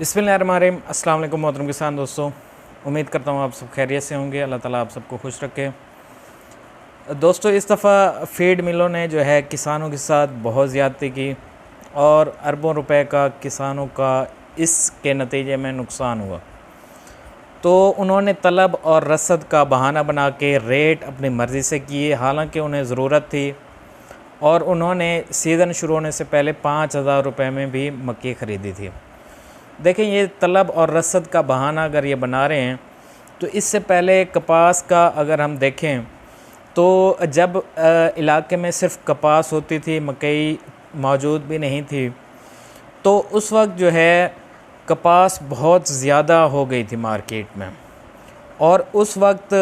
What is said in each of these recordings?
बिस्मिल्लाहिर्रहमानिर्रहीम। अस्सलाम वालेकुम मोहतरम किसान दोस्तों, उम्मीद करता हूँ आप सब खैरियत से होंगे। अल्लाह ताला आप सबको खुश रखे। दोस्तों, इस दफ़ा फीड मिलों ने जो है किसानों के साथ बहुत ज़्यादती की और अरबों रुपए का किसानों का इसके नतीजे में नुकसान हुआ। तो उन्होंने तलब और रसद का बहाना बना के रेट अपनी मर्ज़ी से किए, हालांकि उन्हें ज़रूरत थी। और उन्होंने सीज़न शुरू होने से पहले 5,000 रुपये में भी मक्की ख़रीदी थी। देखें, ये तलब और रसद का बहाना अगर ये बना रहे हैं तो इससे पहले कपास का अगर हम देखें तो जब इलाके में सिर्फ कपास होती थी, मकई मौजूद भी नहीं थी, तो उस वक्त जो है कपास बहुत ज़्यादा हो गई थी मार्केट में। और उस वक्त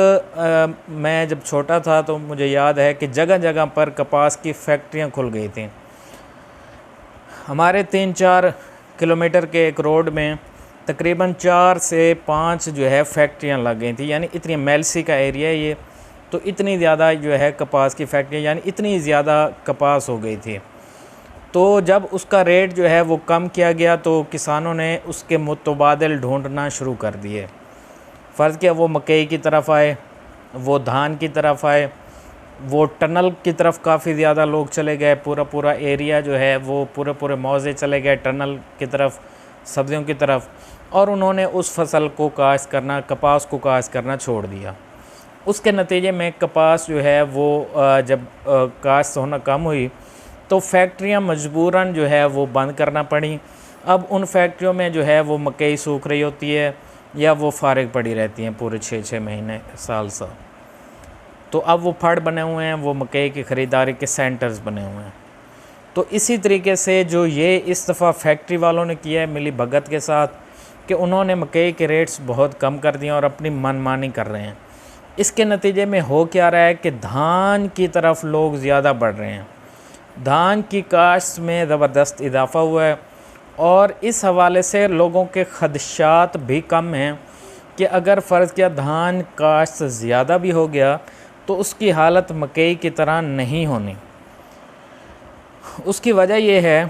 मैं जब छोटा था तो मुझे याद है कि जगह जगह पर कपास की फैक्ट्रियां खुल गई थी। हमारे 3-4 किलोमीटर के एक रोड में तकरीबन 4 से 5 जो है फैक्ट्रियां लग गई थी। यानी इतनी मेलसी का एरिया है ये, तो इतनी ज़्यादा जो है कपास की फैक्ट्रियां, यानी इतनी ज़्यादा कपास हो गई थी। तो जब उसका रेट जो है वो कम किया गया तो किसानों ने उसके मुतबादिल ढूंढना शुरू कर दिए। फ़र्ज़ किया वो मकई की तरफ आए, वो धान की तरफ आए, वो टनल की तरफ काफ़ी ज़्यादा लोग चले गए। पूरा एरिया जो है वो पूरे मौज़े चले गए टनल की तरफ, सब्ज़ियों की तरफ, और उन्होंने उस फसल को काश्त करना, कपास को काश्त करना छोड़ दिया। उसके नतीजे में कपास जो है वो जब काश्त होना कम हुई तो फैक्ट्रियां मजबूरन जो है वो बंद करना पड़ी। अब उन फैक्ट्रियों में जो है वो मकई सूख रही होती है या वो फारिग पड़ी रहती हैं पूरे 6-6 महीने, साल। तो अब वो फड़ बने हुए हैं, वो मकई की ख़रीदारी के सेंटर्स बने हुए हैं। तो इसी तरीके से जो ये इस दफ़ा फैक्ट्री वालों ने किया है मिली भगत के साथ, कि उन्होंने मकई के रेट्स बहुत कम कर दिए और अपनी मनमानी कर रहे हैं। इसके नतीजे में हो क्या रहा है कि धान की तरफ लोग ज़्यादा बढ़ रहे हैं। धान की काश्त में ज़बरदस्त इजाफ़ा हुआ है और इस हवाले से लोगों के खदशात भी कम हैं कि अगर फ़र्ज़ किया धान काश्त ज़्यादा भी हो गया तो उसकी हालत मकई की तरह नहीं होनी। उसकी वजह यह है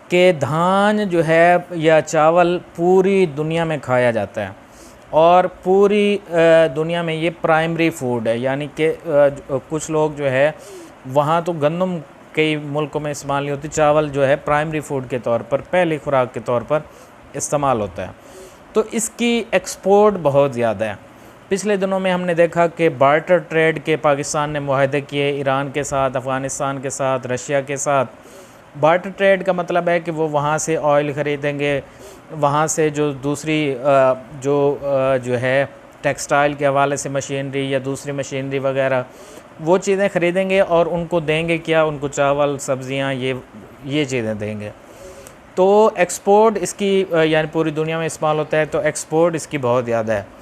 कि धान जो है या चावल पूरी दुनिया में खाया जाता है और पूरी दुनिया में ये प्राइमरी फूड है। यानी कि कुछ लोग जो है वहाँ तो गंदम कई मुल्कों में इस्तेमाल नहीं होती, चावल जो है प्राइमरी फूड के तौर पर, पहली खुराक के तौर पर इस्तेमाल होता है। तो इसकी एक्सपोर्ट बहुत ज़्यादा है। पिछले दिनों में हमने देखा कि बार्टर ट्रेड के पाकिस्तान ने मुआहदे किए ईरान के साथ, अफ़गानिस्तान के साथ, रशिया के साथ। बार्टर ट्रेड का मतलब है कि वो वहाँ से ऑयल ख़रीदेंगे, वहाँ से जो दूसरी जो है टेक्सटाइल के हवाले से मशीनरी या दूसरी मशीनरी वगैरह वो चीज़ें ख़रीदेंगे और उनको देंगे क्या, उनको चावल, सब्ज़ियाँ, ये चीज़ें देंगे। तो एक्सपोर्ट इसकी यानी पूरी दुनिया में इस्तेमाल होता है, तो एक्सपोर्ट इसकी बहुत ज़्यादा है।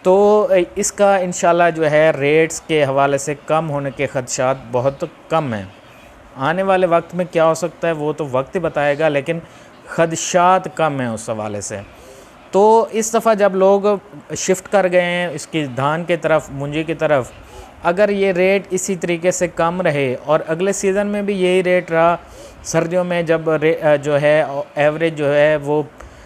तो इसका इंशाल्लाह जो है रेट्स के हवाले से कम होने के ख़दशात बहुत कम हैं। आने वाले वक्त में क्या हो सकता है वो तो वक्त ही बताएगा, लेकिन ख़दशात कम हैं उस हवाले से। तो इस दफ़ा जब लोग शिफ्ट कर गए हैं इसकी धान की तरफ, मुंजी की तरफ, अगर ये रेट इसी तरीके से कम रहे और अगले सीज़न में भी यही रेट रहा, सर्दियों में जब जो है एवरेज जो है वो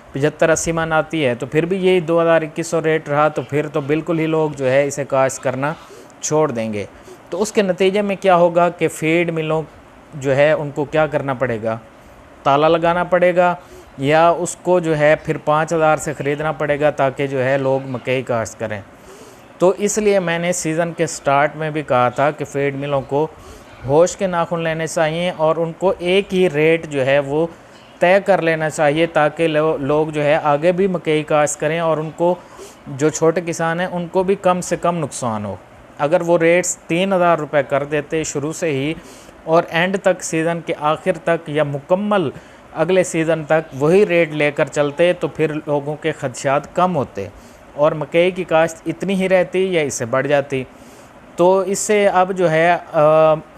75-80 मन आती है, तो फिर भी यही 2,2100 रेट रहा, तो फिर तो बिल्कुल ही लोग जो है इसे काश्त करना छोड़ देंगे। तो उसके नतीजे में क्या होगा कि फीड मिलों जो है उनको क्या करना पड़ेगा, ताला लगाना पड़ेगा या उसको जो है फिर 5,000 से ख़रीदना पड़ेगा ताकि जो है लोग मकई काश्त करें। तो इसलिए मैंने सीज़न के स्टार्ट में भी कहा था कि फीड मिलों को होश के नाखून लेने चाहिए और उनको एक ही रेट जो है वो तय कर लेना चाहिए ताकि लोग जो है आगे भी मकई काश्त करें और उनको, जो छोटे किसान हैं, उनको भी कम से कम नुकसान हो। अगर वो रेट्स 3,000 रुपये कर देते शुरू से ही और एंड तक, सीज़न के आखिर तक या मुकम्मल अगले सीज़न तक वही रेट लेकर चलते, तो फिर लोगों के खदशात कम होते और मकई की काश्त इतनी ही रहती या इससे बढ़ जाती। तो इससे अब जो है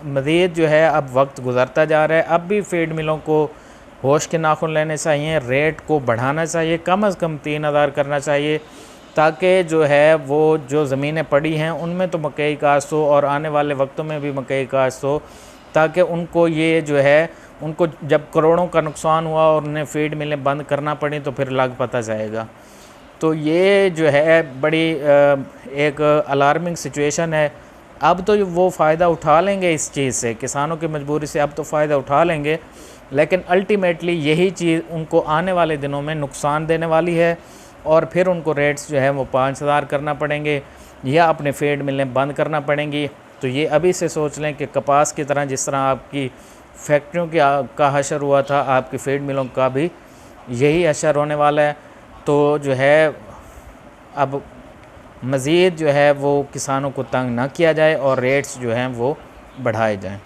मज़ीद जो है अब वक्त गुज़रता जा रहा है। अब भी फीड मिलों को होश के नाखून लेने चाहिए, रेट को बढ़ाना चाहिए, कम से कम 3,000 करना चाहिए ताकि जो है वो जो ज़मीनें पड़ी हैं उनमें तो मकई काश्त हो और आने वाले वक्तों में भी मकई काश्त हो, ताकि उनको ये जो है उनको जब करोड़ों का नुकसान हुआ और उन्हें फीड मिलें बंद करना पड़ी तो फिर लग पता जाएगा। तो ये जो है बड़ी एक अलार्मिंग सिचुएशन है। अब तो वो फ़ायदा उठा लेंगे इस चीज़ से, किसानों की मजबूरी से अब तो फ़ायदा उठा लेंगे, लेकिन अल्टीमेटली यही चीज़ उनको आने वाले दिनों में नुकसान देने वाली है और फिर उनको रेट्स जो है वो 5000 करना पड़ेंगे या अपने फीड मिलें बंद करना पड़ेंगी। तो ये अभी से सोच लें कि कपास की तरह जिस तरह आपकी फैक्ट्रियों का हशर हुआ था, आपकी फीड मिलों का भी यही हशर होने वाला है। तो जो है अब मज़ीद जो है वो किसानों को तंग ना किया जाए और रेट्स जो हैं वो बढ़ाए जाएं।